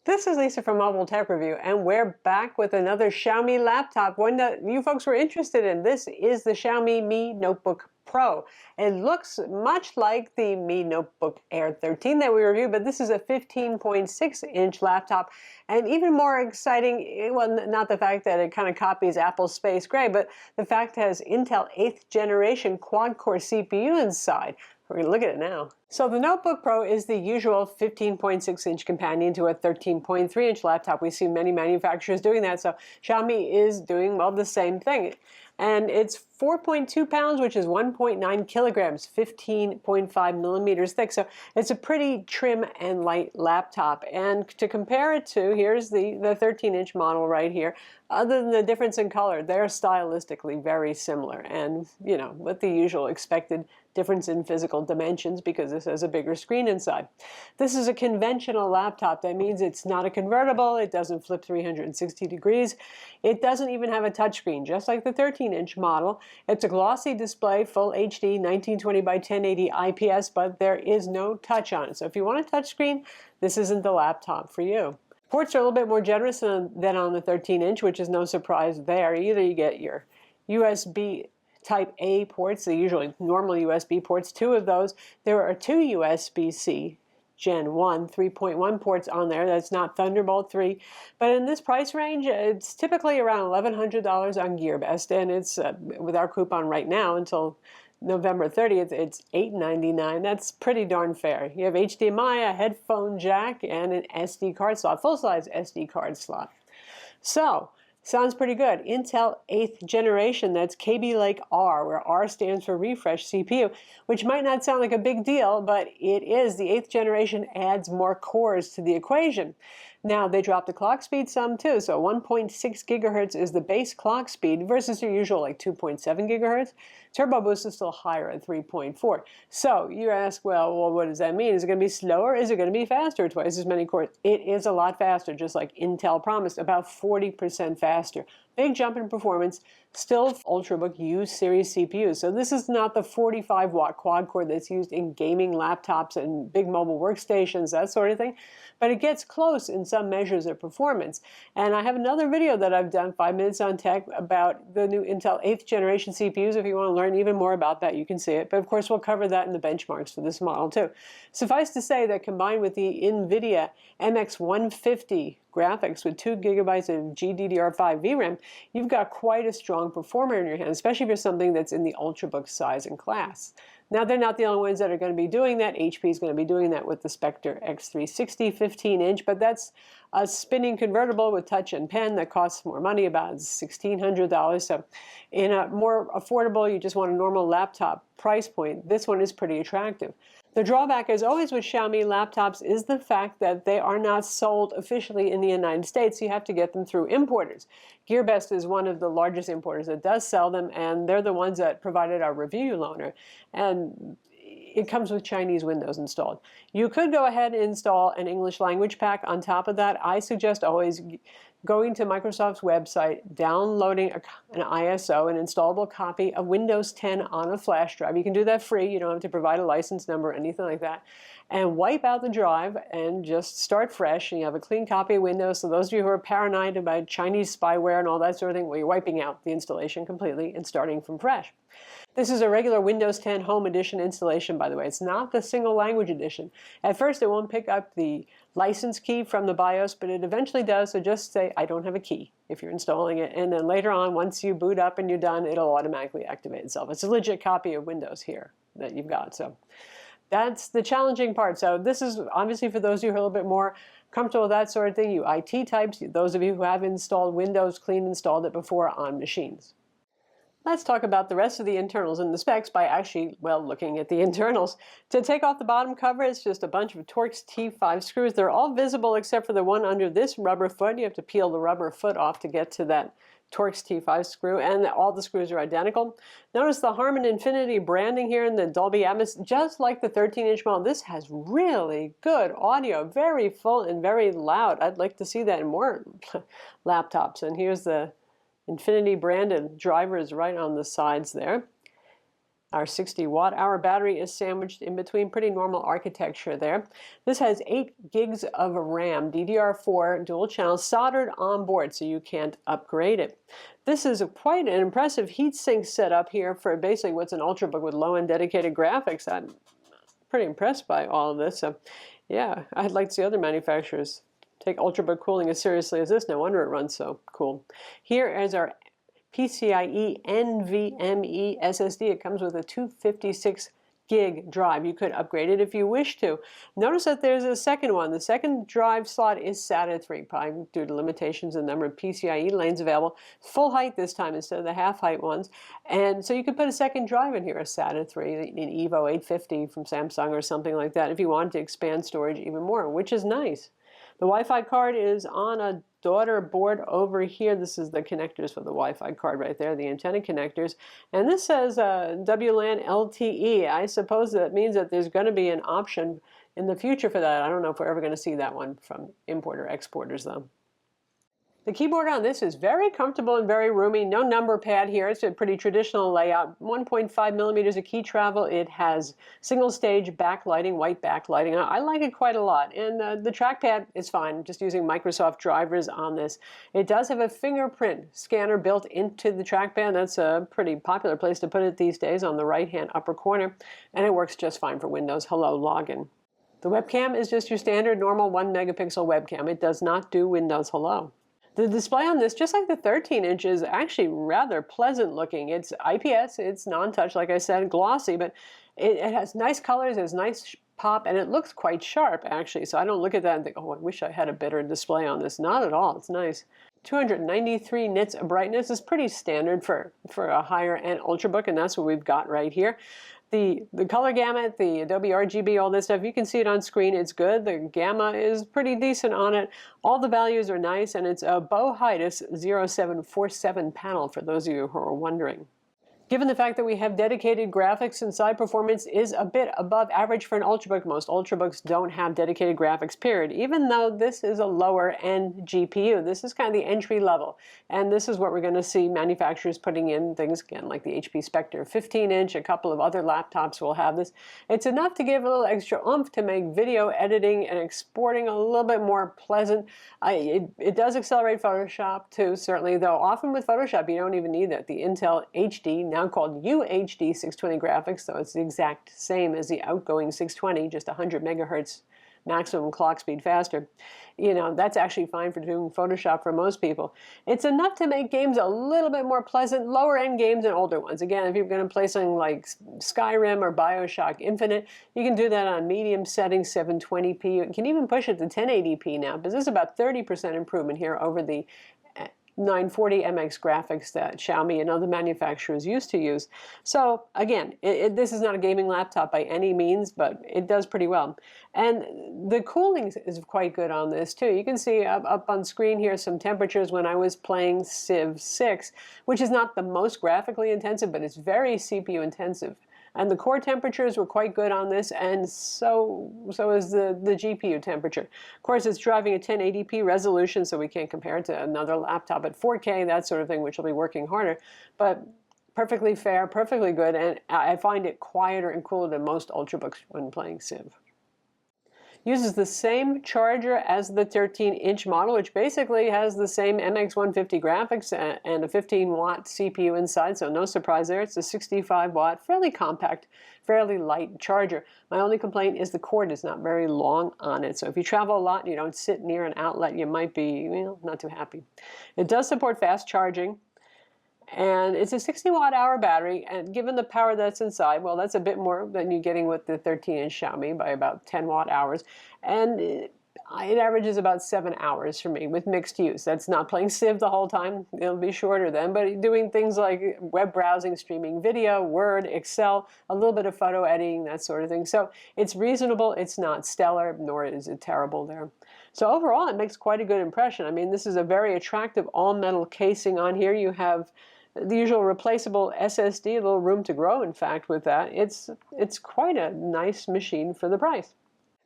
This is Lisa from Mobile Tech Review, and we're back with another Xiaomi laptop, one that you folks were interested in. This is the Xiaomi Mi Notebook Pro. It looks much like the Mi Notebook Air 13 that we reviewed, but this is a 15.6-inch laptop. And even more exciting, well, not the fact that it kind of copies Apple's Space Gray, but the fact it has Intel 8th generation quad-core CPU inside. We're going to look at it now. So the Notebook Pro is the usual 15.6-inch companion to a 13.3-inch laptop. We see many manufacturers doing that, so Xiaomi is doing, well, the same thing. And it's 4.2 pounds, which is 1.9 kilograms, 15.5 millimeters thick. So it's a pretty trim and light laptop. And to compare it to, here's the 13-inch model right here. Other than the difference in color, they're stylistically very similar. And, you know, with the usual expected difference in physical dimensions because this has a bigger screen inside. This is a conventional laptop. That means it's not a convertible. It doesn't flip 360 degrees. It doesn't even have a touchscreen, just like the 13-inch model. It's a glossy display, full HD, 1920 by 1080 IPS, but there is no touch on it. So if you want a touchscreen, this isn't the laptop for you. Ports are a little bit more generous than on the 13-inch, which is no surprise there. Either you get your USB Type A ports, the usually normal USB ports, 2 of those. There are 2 USB-C Gen 1 3.1 ports on there. That's not Thunderbolt 3. But in this price range, it's typically around $1,100 on GearBest, and it's with our coupon right now until November 30th, it's $8.99. That's pretty darn fair. You have HDMI, a headphone jack, and an SD card slot, full-size SD card slot. So, sounds pretty good. Intel 8th generation, that's Kaby Lake R, where R stands for refresh CPU, which might not sound like a big deal, but it is. The 8th generation adds more cores to the equation. Now, they dropped the clock speed some too, so 1.6 gigahertz is the base clock speed versus your usual like 2.7 gigahertz. Turbo Boost is still higher at 3.4. So you ask, well, what does that mean? Is it going to be slower? Is it going to be faster? Twice as many cores? It is a lot faster, just like Intel promised, about 40% faster. Big jump in performance, still Ultrabook U series CPUs. So this is not the 45-watt quad core that's used in gaming laptops and big mobile workstations, that sort of thing. But it gets close in some measures of performance. And I have another video that I've done, 5 Minutes on Tech, about the new Intel 8th generation CPUs. If you want to learn even more about that, you can see it. But of course, we'll cover that in the benchmarks for this model too. Suffice to say that combined with the NVIDIA MX150 graphics with 2 gigabytes of GDDR5 VRAM, you've got quite a strong performer in your hand, especially for something that's in the Ultrabook size and class. Now, they're not the only ones that are going to be doing that. HP is going to be doing that with the Spectre X360 15-inch, but that's a spinning convertible with touch and pen that costs more money, about $1,600. So in a more affordable, you just want a normal laptop price point, this one is pretty attractive. The drawback, as always with Xiaomi laptops, is the fact that they are not sold officially in the United States. You have to get them through importers. GearBest is one of the largest importers that does sell them, and they're the ones that provided our review loaner. And it comes with Chinese Windows installed. You could go ahead and install an English language pack on top of that. I suggest always going to Microsoft's website, downloading an ISO, an installable copy of Windows 10 on a flash drive. You can do that free. You don't have to provide a license number or anything like that. And wipe out the drive and just start fresh. And you have a clean copy of Windows. So those of you who are paranoid about Chinese spyware and all that sort of thing, well, you're wiping out the installation completely and starting from fresh. This is a regular Windows 10 Home Edition installation, by the way. It's not the single language edition. At first, it won't pick up the license key from the BIOS, but it eventually does. So just say, I don't have a key if you're installing it. And then later on, once you boot up and you're done, it'll automatically activate itself. It's a legit copy of Windows here that you've got. So that's the challenging part. So this is obviously for those of you who are a little bit more comfortable with that sort of thing, you IT types, those of you who have installed Windows, installed it before on machines. Let's talk about the rest of the internals and the specs by actually, well, looking at the internals. To take off the bottom cover, it's just a bunch of Torx T5 screws. They're all visible except for the one under this rubber foot. You have to peel the rubber foot off to get to that Torx T5 screw, and all the screws are identical. Notice the Harman Infinity branding here in the Dolby Atmos, just like the 13-inch model. This has really good audio, very full and very loud. I'd like to see that in more laptops. And here's the Infinity branded drivers right on the sides there. Our 60 watt-hour battery is sandwiched in between pretty normal architecture there. This has 8 gigs of RAM, DDR4 dual channel soldered on board, so you can't upgrade it. This is quite an impressive heatsink setup here for basically what's an Ultrabook with low-end dedicated graphics. I'm pretty impressed by all of this. So yeah, I'd like to see other manufacturers take Ultrabook cooling as seriously as this. No wonder it runs so cool. Here is our PCIe NVMe SSD. It comes with a 256 gig drive. You could upgrade it if you wish to. Notice that there's a second one. The second drive slot is SATA 3, probably due to limitations in the number of PCIe lanes available. Full height this time instead of the half height ones. And so you could put a second drive in here, a SATA 3, an Evo 850 from Samsung or something like that, if you wanted to expand storage even more, which is nice. The Wi-Fi card is on a daughter board over here. This is the connectors for the Wi-Fi card right there, the antenna connectors. And this says WLAN LTE. I suppose that means that there's going to be an option in the future for that. I don't know if we're ever going to see that one from importer exporters though. The keyboard on this is very comfortable and very roomy. No number pad here. It's a pretty traditional layout. 1.5 millimeters of key travel. It has single stage backlighting, white backlighting. I like it quite a lot. And the trackpad is fine. I'm just using Microsoft drivers on this. It does have a fingerprint scanner built into the trackpad. That's a pretty popular place to put it these days on the right-hand upper corner. And it works just fine for Windows Hello login. The webcam is just your standard normal 1 megapixel webcam. It does not do Windows Hello. The display on this, just like the 13-inch, is actually rather pleasant looking. It's IPS, it's non-touch, like I said, glossy, but it has nice colors, it has nice pop, and it looks quite sharp, actually. So I don't look at that and think, oh, I wish I had a better display on this. Not at all. It's nice. 293 nits of brightness is pretty standard for a higher-end Ultrabook, and that's what we've got right here. The color gamut, the Adobe RGB, all this stuff, you can see it on screen. It's good. The gamma is pretty decent on it. All the values are nice, and it's a Bohitis 0747 panel, for those of you who are wondering. Given the fact that we have dedicated graphics inside, performance is a bit above average for an Ultrabook. Most Ultrabooks don't have dedicated graphics, period. Even though this is a lower-end GPU, this is kind of the entry level. And this is what we're going to see manufacturers putting in things, again, like the HP Spectre 15-inch, a couple of other laptops will have this. It's enough to give a little extra oomph to make video editing and exporting a little bit more pleasant. It does accelerate Photoshop, too, certainly, though often with Photoshop, you don't even need that. The Intel HD, now called UHD 620 graphics, so it's the exact same as the outgoing 620, just 100 megahertz maximum clock speed faster. You know, that's actually fine for doing Photoshop for most people. It's enough to make games a little bit more pleasant, lower end games and older ones. Again, if you're going to play something like Skyrim or Bioshock Infinite, you can do that on medium settings, 720p. You can even push it to 1080p now, but this is about 30% improvement here over the 940 MX graphics that Xiaomi and other manufacturers used to use. So again, this is not a gaming laptop by any means, but it does pretty well. And the cooling is quite good on this too. You can see up on screen here some temperatures when I was playing Civ 6, which is not the most graphically intensive, but it's very CPU intensive. And the core temperatures were quite good on this, and so is the GPU temperature. Of course, it's driving a 1080p resolution, so we can't compare it to another laptop at 4K, that sort of thing, which will be working harder. But perfectly fair, perfectly good, and I find it quieter and cooler than most Ultrabooks when playing Civ. Uses the same charger as the 13-inch model, which basically has the same MX150 graphics and a 15-watt CPU inside, so no surprise there. It's a 65-watt, fairly compact, fairly light charger. My only complaint is the cord is not very long on it, so if you travel a lot and you don't sit near an outlet, you might be, not too happy. It does support fast charging. And it's a 60 watt-hour battery, and given the power that's inside, well, that's a bit more than you're getting with the 13-inch Xiaomi by about 10 watt-hours. And it averages about 7 hours for me with mixed use. That's not playing Civ the whole time. It'll be shorter then, but doing things like web browsing, streaming video, Word, Excel, a little bit of photo editing, that sort of thing. So it's reasonable. It's not stellar, nor is it terrible there. So overall, it makes quite a good impression. I mean, this is a very attractive all-metal casing on here. You have the usual replaceable SSD, a little room to grow, in fact, with that. It's quite a nice machine for the price.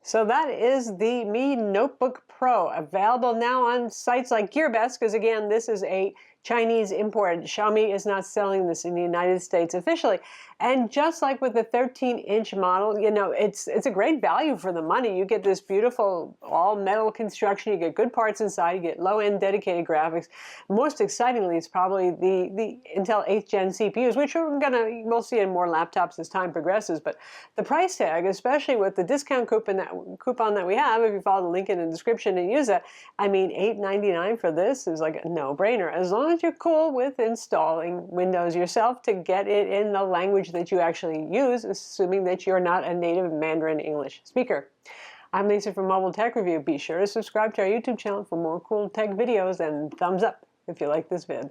So that is the Mi Notebook Pro, available now on sites like GearBest, because again, this is a Chinese import. Xiaomi is not selling this in the United States officially. And just like with the 13-inch model, you know, it's a great value for the money. You get this beautiful all metal construction, you get good parts inside, you get low-end dedicated graphics. Most excitingly, it's probably the Intel 8th Gen CPUs, which we'll see in more laptops as time progresses. But the price tag, especially with the discount coupon that we have, if you follow the link in the description and use that, I mean, $8.99 for this is like a no-brainer, as long as you're cool with installing Windows yourself to get it in the language that you actually use, assuming that you're not a native Mandarin English speaker. I'm Lisa from Mobile Tech Review. Be sure to subscribe to our YouTube channel for more cool tech videos, and thumbs up if you like this vid.